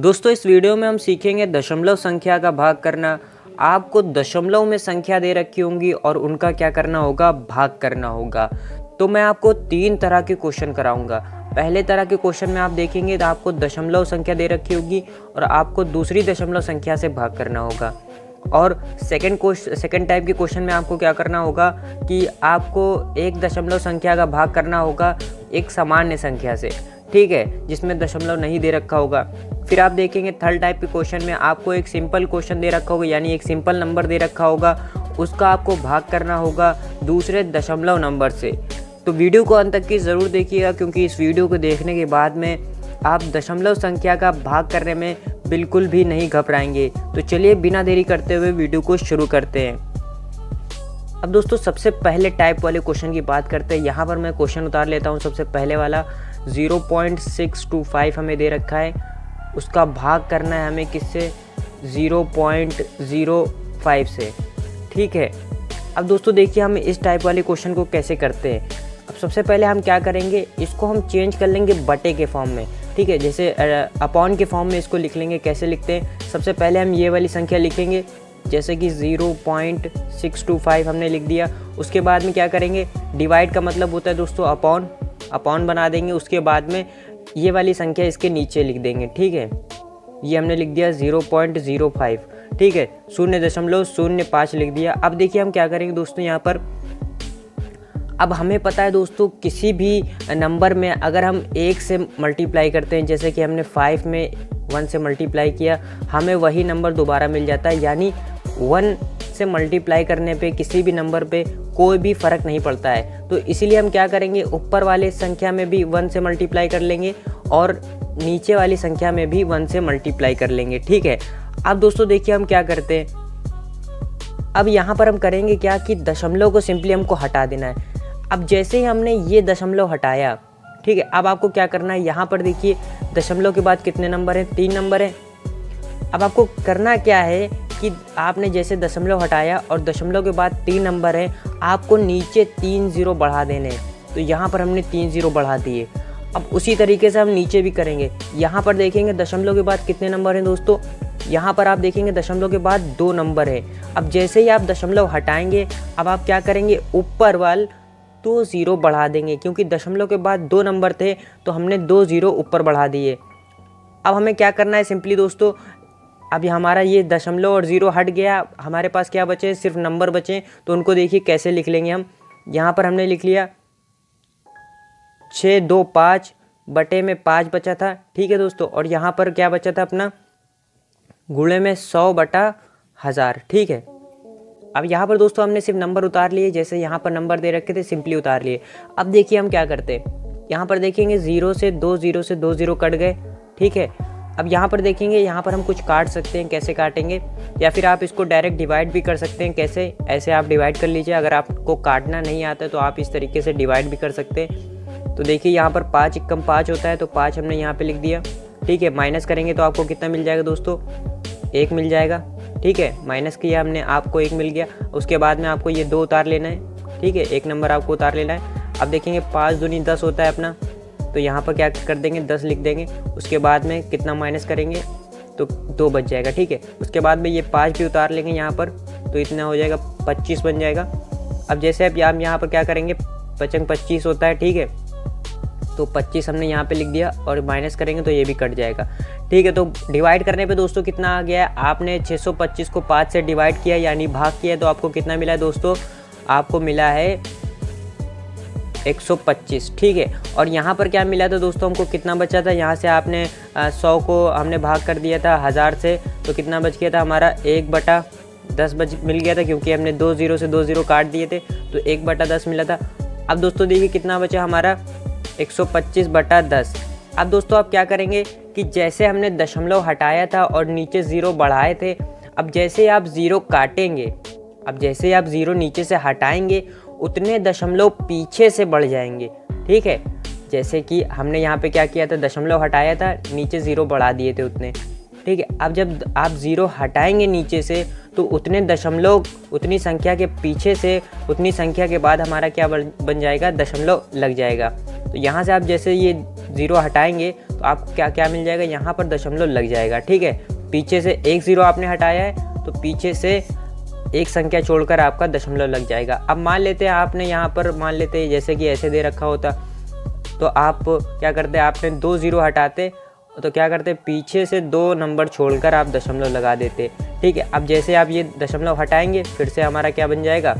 दोस्तों इस वीडियो में हम सीखेंगे दशमलव संख्या का भाग करना। आपको दशमलव में संख्या दे रखी होंगी और उनका क्या करना होगा, भाग करना होगा। तो मैं आपको 3 तरह के क्वेश्चन कराऊंगा। पहले तरह के क्वेश्चन में आप देखेंगे तो आपको दशमलव संख्या दे रखी होगी और आपको दूसरी दशमलव संख्या से भाग करना होगा। और सेकंड टाइप के क्वेश्चन में आपको क्या करना होगा कि आपको एक दशमलव संख्या का भाग करना होगा एक सामान्य संख्या से, ठीक है, जिसमें दशमलव नहीं दे रखा होगा। फिर आप देखेंगे थर्ड टाइप के क्वेश्चन में आपको एक सिंपल क्वेश्चन दे रखा होगा, यानी एक सिंपल नंबर दे रखा होगा, उसका आपको भाग करना होगा दूसरे दशमलव नंबर से। तो वीडियो को अंत तक की ज़रूर देखिएगा, क्योंकि इस वीडियो को देखने के बाद में आप दशमलव संख्या का भाग करने में बिल्कुल भी नहीं घबराएंगे। तो चलिए बिना देरी करते हुए वीडियो को शुरू करते हैं। अब दोस्तों सबसे पहले टाइप वाले क्वेश्चन की बात करते हैं। यहाँ पर मैं क्वेश्चन उतार लेता हूँ। सबसे पहले वाला 0.625 हमें दे रखा है, उसका भाग करना है हमें किससे, 0.05 से, ठीक है। अब दोस्तों देखिए हम इस टाइप वाले क्वेश्चन को कैसे करते हैं। अब सबसे पहले हम क्या करेंगे, इसको हम चेंज कर लेंगे बटे के फॉर्म में, ठीक है। जैसे अपॉन के फॉर्म में इसको लिख लेंगे। कैसे लिखते हैं, सबसे पहले हम ये वाली संख्या लिखेंगे, जैसे कि 0.625 हमने लिख दिया। उसके बाद में क्या करेंगे, डिवाइड का मतलब होता है दोस्तों अपॉन बना देंगे। उसके बाद में ये वाली संख्या इसके नीचे लिख देंगे, ठीक है। ये हमने लिख दिया 0.05, ठीक है, 0.05 लिख दिया। अब देखिए हम क्या करेंगे दोस्तों यहाँ पर, अब हमें पता है दोस्तों किसी भी नंबर में अगर हम 1 से मल्टीप्लाई करते हैं, जैसे कि हमने 5 में 1 से मल्टीप्लाई किया, हमें वही नंबर दोबारा मिल जाता है। यानी 1 से मल्टीप्लाई करने पे किसी भी नंबर पे कोई भी फ़र्क नहीं पड़ता है। तो इसीलिए हम क्या करेंगे, ऊपर वाले संख्या में भी 1 से मल्टीप्लाई कर लेंगे और नीचे वाली संख्या में भी 1 से मल्टीप्लाई कर लेंगे, ठीक है। अब दोस्तों देखिए हम क्या करते हैं, अब यहाँ पर हम करेंगे क्या कि दशमलव को सिंपली हमको हटा देना है। अब जैसे ही हमने ये दशमलव हटाया, ठीक है, अब आपको क्या करना है, यहाँ पर देखिए दशमलव के बाद कितने नंबर हैं, 3 नंबर हैं। अब आपको करना क्या है कि आपने जैसे दशमलव हटाया और दशमलव के बाद 3 नंबर हैं, आपको नीचे 3 0 बढ़ा देने हैं। तो यहाँ पर हमने 3 0 बढ़ा दिए। अब उसी तरीके से हम नीचे भी करेंगे। यहाँ पर देखेंगे दशमलव के बाद कितने नंबर हैं दोस्तों, यहाँ पर आप देखेंगे दशमलव के बाद 2 नंबर है। अब जैसे ही आप दशमलव हटाएंगे, अब आप क्या करेंगे, ऊपर वाल 2 0 बढ़ा देंगे, क्योंकि दशमलव के बाद 2 नंबर थे तो हमने 2 0 ऊपर बढ़ा दिए। अब हमें क्या करना है सिंपली दोस्तों, अभी हमारा ये दशमलव और 0 हट गया, हमारे पास क्या बचे, सिर्फ नंबर बचे। तो उनको देखिए कैसे लिख लेंगे हम। यहाँ पर हमने लिख लिया 625 बटे में 5 बचा था, ठीक है दोस्तों। और यहाँ पर क्या बचा था अपना, गुणे में 100 बटा 1000, ठीक है। अब यहाँ पर दोस्तों हमने सिर्फ नंबर उतार लिए, जैसे यहाँ पर नंबर दे रखे थे सिंपली उतार लिए। अब देखिए हम क्या करते हैं, यहाँ पर देखेंगे 0 से 2 0 कट गए, ठीक है। अब यहाँ पर देखेंगे, यहाँ पर हम कुछ काट सकते हैं, कैसे काटेंगे, या फिर आप इसको डायरेक्ट डिवाइड भी कर सकते हैं। कैसे, ऐसे आप डिवाइड कर लीजिए। अगर आपको काटना नहीं आता है तो आप इस तरीके से डिवाइड भी कर सकते हैं। तो देखिए यहाँ पर 5 × 5 होता है, तो 5 हमने यहाँ पे लिख दिया, ठीक है। माइनस करेंगे तो आपको कितना मिल जाएगा दोस्तों, 1 मिल जाएगा, ठीक है। माइनस किया हमने, आपको 1 मिल गया। उसके बाद में आपको ये 2 उतार लेना है, ठीक है, 1 नंबर आपको उतार लेना है। अब देखेंगे 5 दूनी 10 होता है अपना, तो यहाँ पर क्या कर देंगे, 10 लिख देंगे। उसके बाद में कितना माइनस करेंगे तो 2 बच जाएगा, ठीक है। उसके बाद में ये 5 भी उतार लेंगे यहाँ पर, तो इतना हो जाएगा 25 बन जाएगा। अब जैसे अब यहाँ पर क्या करेंगे, 5 25 होता है, ठीक है, तो 25 हमने यहाँ पे लिख दिया और माइनस करेंगे तो ये भी कट जाएगा, ठीक है। तो डिवाइड करने पे दोस्तों कितना आ गया है, आपने 625 को 5 से डिवाइड किया यानी भाग किया, तो आपको कितना मिला है दोस्तों, आपको मिला है 125, ठीक है। और यहाँ पर क्या मिला था दोस्तों, हमको कितना बचा था, यहाँ से आपने 100 को हमने भाग कर दिया था 1000 से, तो कितना बच गया था हमारा, 1/10 मिल गया था, क्योंकि हमने 2 0 से 2 0 काट दिए थे, तो 1/10 मिला था। अब दोस्तों देखिए कितना बचा हमारा, 125/10। अब दोस्तों आप क्या करेंगे कि जैसे हमने दशमलव हटाया था और नीचे 0 बढ़ाए थे, अब जैसे आप 0 काटेंगे, अब जैसे आप 0 नीचे से हटाएंगे, उतने दशमलव पीछे से बढ़ जाएंगे, ठीक है। जैसे कि हमने यहाँ पे क्या किया था, दशमलव हटाया था, नीचे 0 बढ़ा दिए थे उतने, ठीक है। अब जब आप 0 हटाएंगे नीचे से, तो उतने दशमलव, उतनी संख्या के पीछे से, उतनी संख्या के बाद हमारा क्या बन जाएगा, दशमलव लग जाएगा। तो यहाँ से आप जैसे ये ज़ीरो हटाएंगे तो आपको क्या क्या मिल जाएगा, यहाँ पर दशमलव लग जाएगा। ठीक है, पीछे से एक ज़ीरो आपने हटाया है तो पीछे से एक संख्या छोड़कर आपका दशमलव लग जाएगा। अब मान लेते हैं आपने यहाँ पर मान लेते हैं जैसे कि ऐसे दे रखा होता तो आप क्या करते, आपने 2 ज़ीरो हटाते तो क्या करते, पीछे से 2 नंबर छोड़कर आप दशमलव लगा देते। ठीक है, अब जैसे आप ये दशमलव हटाएंगे फिर से हमारा क्या बन जाएगा,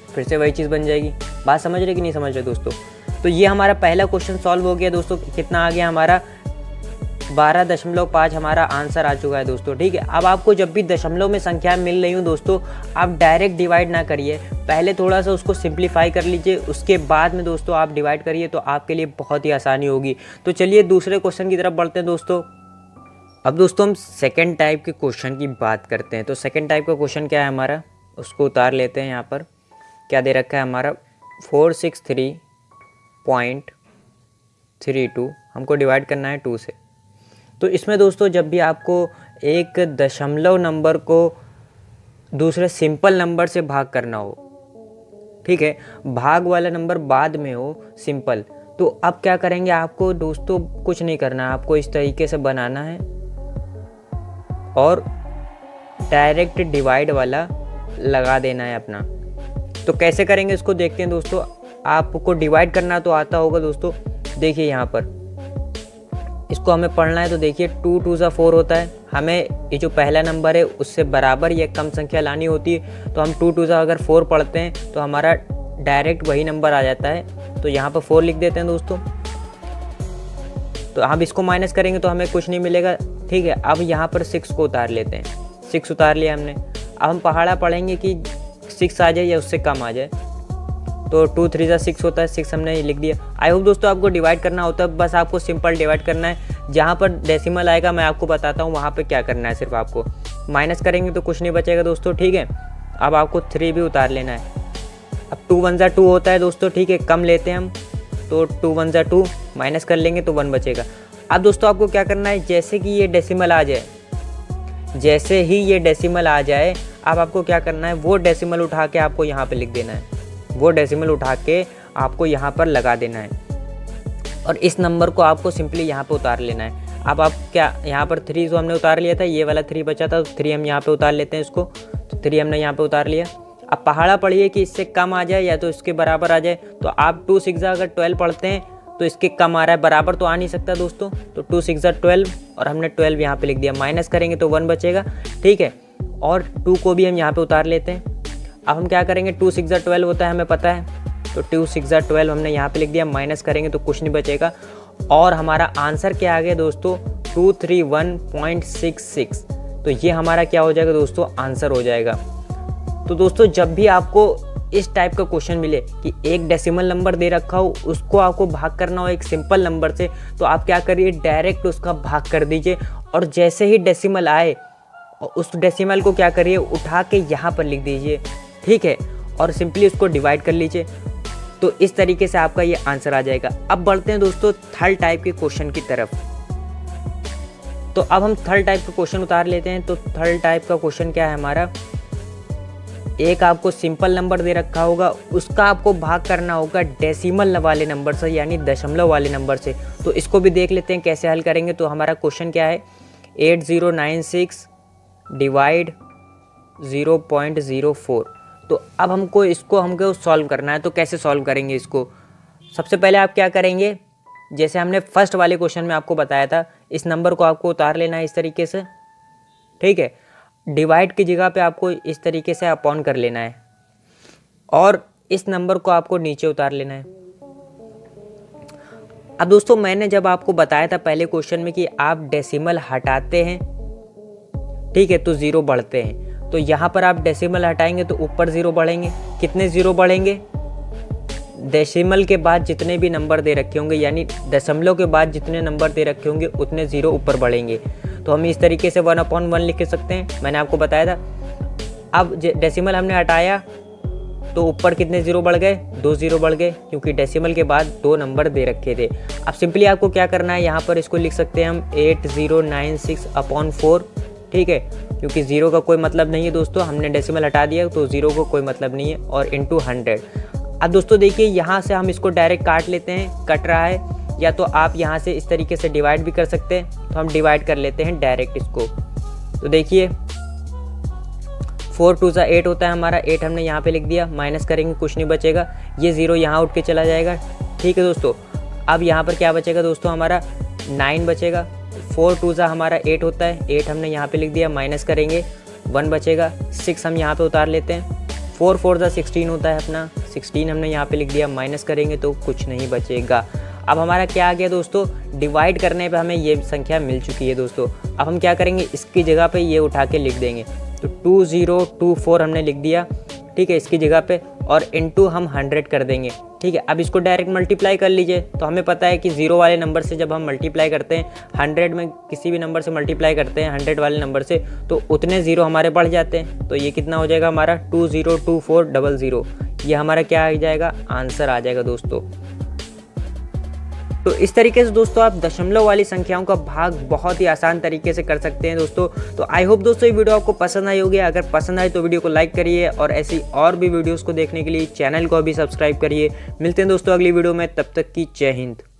फिर से वही चीज़ बन जाएगी। बात समझ रहे कि नहीं समझ रहे दोस्तों? तो ये हमारा पहला क्वेश्चन सॉल्व हो गया दोस्तों। कितना आ गया हमारा 12.5 हमारा आंसर आ चुका है दोस्तों। ठीक है, अब आपको जब भी दशमलव में संख्या मिल रही हूँ दोस्तों, आप डायरेक्ट डिवाइड ना करिए, पहले थोड़ा सा उसको सिंप्लीफाई कर लीजिए, उसके बाद में दोस्तों आप डिवाइड करिए तो आपके लिए बहुत ही आसानी होगी। तो चलिए दूसरे क्वेश्चन की तरफ बढ़ते हैं दोस्तों। अब दोस्तों हम सेकेंड टाइप के क्वेश्चन की बात करते हैं। तो सेकेंड टाइप का क्वेश्चन क्या है हमारा, उसको उतार लेते हैं। यहाँ पर क्या दे रखा है हमारा 463.32 हमको डिवाइड करना है 2 से। तो इसमें दोस्तों जब भी आपको एक दशमलव नंबर को दूसरे सिंपल नंबर से भाग करना हो, ठीक है, भाग वाला नंबर बाद में हो सिंपल, तो अब क्या करेंगे, आपको दोस्तों कुछ नहीं करना है, आपको इस तरीके से बनाना है और डायरेक्ट डिवाइड वाला लगा देना है अपना। तो कैसे करेंगे इसको देखते हैं दोस्तों। आपको डिवाइड करना तो आता होगा दोस्तों, देखिए यहाँ पर इसको हमें पढ़ना है तो देखिए 2 2 सा 4 होता है, हमें ये जो पहला नंबर है उससे बराबर या कम संख्या लानी होती है। तो हम 2 2 सा अगर 4 पढ़ते हैं तो हमारा डायरेक्ट वही नंबर आ जाता है। तो यहाँ पर 4 लिख देते हैं दोस्तों। तो हम इसको माइनस करेंगे तो हमें कुछ नहीं मिलेगा। ठीक है, अब यहाँ पर 6 को उतार लेते हैं, 6 उतार लिया हमने। अब हम पहाड़ा पढ़ेंगे कि 6 आ जाए या उससे कम आ जाए। तो 2 3 सा 6 होता है, 6 हमने लिख दिया। आई होप दोस्तों आपको डिवाइड करना होता है, बस आपको सिंपल डिवाइड करना है। जहाँ पर डेसिमल आएगा मैं आपको बताता हूँ वहाँ पे क्या करना है, सिर्फ आपको माइनस करेंगे तो कुछ नहीं बचेगा दोस्तों। ठीक है, अब आपको 3 भी उतार लेना है। अब 2 1 सा 2 होता है दोस्तों, ठीक है, कम लेते हैं हम, तो 2 1 सा 2 माइनस कर लेंगे तो 1 बचेगा। अब दोस्तों आपको क्या करना है, जैसे कि ये डेसिमल आ जाए, जैसे ही ये डेसिमल आ जाए अब आपको क्या करना है, वो डेसिमल उठा के आपको यहाँ पे लिख देना है, वो डेसिमल उठा के आपको यहाँ पर लगा देना है और इस नंबर को आपको सिंपली यहाँ पे उतार लेना है। अब आप क्या, यहाँ पर 3 जो हमने उतार लिया था, ये वाला 3 बचा था, तो 3 हम यहाँ पे उतार लेते हैं इसको। तो 3 हमने यहाँ पे उतार लिया। अब पहाड़ा पढ़िए कि इससे कम आ जाए या तो इसके बराबर आ जाए। तो आप 2 6 अगर 12 पढ़ते हैं तो इसके कम आ रहा है, बराबर तो आ नहीं सकता दोस्तों। तो 2 6 12 और हमने 12 यहाँ पे लिख दिया, माइनस करेंगे तो 1 बचेगा। ठीक है, और 2 को भी हम यहाँ पे उतार लेते हैं। अब हम क्या करेंगे, 2 6 12 होता है हमें पता है, तो 2 6 12 हमने यहाँ पे लिख दिया, माइनस करेंगे तो कुछ नहीं बचेगा। और हमारा आंसर क्या आ गया दोस्तों, 231.66। तो ये हमारा क्या हो जाएगा दोस्तों, आंसर हो जाएगा। तो दोस्तों जब भी आपको इस टाइप का क्वेश्चन मिले कि एक डेसिमल नंबर दे रखा हो, उसको आपको भाग करना हो एक सिंपल नंबर से, तो आप क्या करिए, डायरेक्ट उसका भाग कर दीजिए और जैसे ही डेसिमल आए उस डेसिमल को क्या करिए, उठा के यहाँ पर लिख दीजिए। ठीक है, और सिंपली उसको डिवाइड कर लीजिए। तो इस तरीके से आपका ये आंसर आ जाएगा। अब बढ़ते हैं दोस्तों थर्ड टाइप के क्वेश्चन की तरफ। तो अब हम थर्ड टाइप का क्वेश्चन उतार लेते हैं। तो थर्ड टाइप का क्वेश्चन क्या है हमारा, एक आपको सिंपल नंबर दे रखा होगा, उसका आपको भाग करना होगा डेसिमल वाले नंबर से, यानी दशमलव वाले नंबर से। तो इसको भी देख लेते हैं कैसे हल करेंगे। तो हमारा क्वेश्चन क्या है, 8096 डिवाइड 0.04। तो अब हमको सॉल्व करना है। तो कैसे सॉल्व करेंगे इसको, सबसे पहले आप क्या करेंगे, जैसे हमने फर्स्ट वाले क्वेश्चन में आपको बताया था, इस नंबर को आपको उतार लेना है इस तरीके से। ठीक है, डिवाइड की जगह पे आपको इस तरीके से अपॉन कर लेना है और इस नंबर को आपको नीचे उतार लेना है। अब दोस्तों मैंने जब आपको बताया था पहले क्वेश्चन में कि आप डेसिमल हटाते हैं, ठीक है, तो 0 बढ़ते हैं। तो यहाँ पर आप डेसिमल हटाएंगे तो ऊपर 0 बढ़ेंगे। कितने 0 बढ़ेंगे, डेसिमल के बाद जितने भी नंबर दे रखे होंगे, यानी दशमलव के बाद जितने नंबर दे रखे होंगे उतने 0 ऊपर बढ़ेंगे। तो हम इस तरीके से 1/1 लिख सकते हैं, मैंने आपको बताया था। अब डेसिमल हमने हटाया तो ऊपर कितने 0 बढ़ गए, 2 0 बढ़ गए, क्योंकि डेसिमल के बाद 2 नंबर दे रखे थे। अब सिंपली आपको क्या करना है, यहाँ पर इसको लिख सकते हैं हम 8096/4। ठीक है, क्योंकि 0 का कोई मतलब नहीं है दोस्तों, हमने डेसिमल हटा दिया तो 0 को कोई मतलब नहीं है, और इंटू 100। अब दोस्तों देखिए यहाँ से हम इसको डायरेक्ट काट लेते हैं, कट रहा है, या तो आप यहाँ से इस तरीके से डिवाइड भी कर सकते हैं, तो हम डिवाइड कर लेते हैं डायरेक्ट इसको। तो देखिए 4 2 8 होता है हमारा, 8 हमने यहाँ पे लिख दिया, माइनस करेंगे कुछ नहीं बचेगा, ये 0 यहाँ उठ के चला जाएगा। ठीक है दोस्तों, अब यहाँ पर क्या बचेगा दोस्तों, हमारा 9 बचेगा। 4 2 हमारा 8 होता है, 8 हमने यहाँ पे लिख दिया, माइनस करेंगे 1 बचेगा, 6 हम यहाँ पे उतार लेते हैं। 4 4 16 होता है अपना, 16 हमने यहाँ पे लिख दिया, माइनस करेंगे तो कुछ नहीं बचेगा। अब हमारा क्या आ गया दोस्तों, डिवाइड करने पे हमें ये संख्या मिल चुकी है दोस्तों। अब हम क्या करेंगे, इसकी जगह पे ये उठा के लिख देंगे, तो 2024 हमने लिख दिया, ठीक है, इसकी जगह पे, और इनटू हम 100 कर देंगे। ठीक है, अब इसको डायरेक्ट मल्टीप्लाई कर लीजिए। तो हमें पता है कि 0 वाले नंबर से जब हम मल्टीप्लाई करते हैं, 100 में किसी भी नंबर से मल्टीप्लाई करते हैं 100 वाले नंबर से, तो उतने 0 हमारे बढ़ जाते हैं। तो ये कितना हो जाएगा हमारा 202400, ये हमारा क्या आ जाएगा, आंसर आ जाएगा दोस्तों। तो इस तरीके से दोस्तों आप दशमलव वाली संख्याओं का भाग बहुत ही आसान तरीके से कर सकते हैं दोस्तों। तो आई होप दोस्तों ये वीडियो आपको पसंद आई होगी। अगर पसंद आए तो वीडियो को लाइक करिए, और ऐसी और भी वीडियोस को देखने के लिए चैनल को भी सब्सक्राइब करिए। मिलते हैं दोस्तों अगली वीडियो में, तब तक की जय हिंद।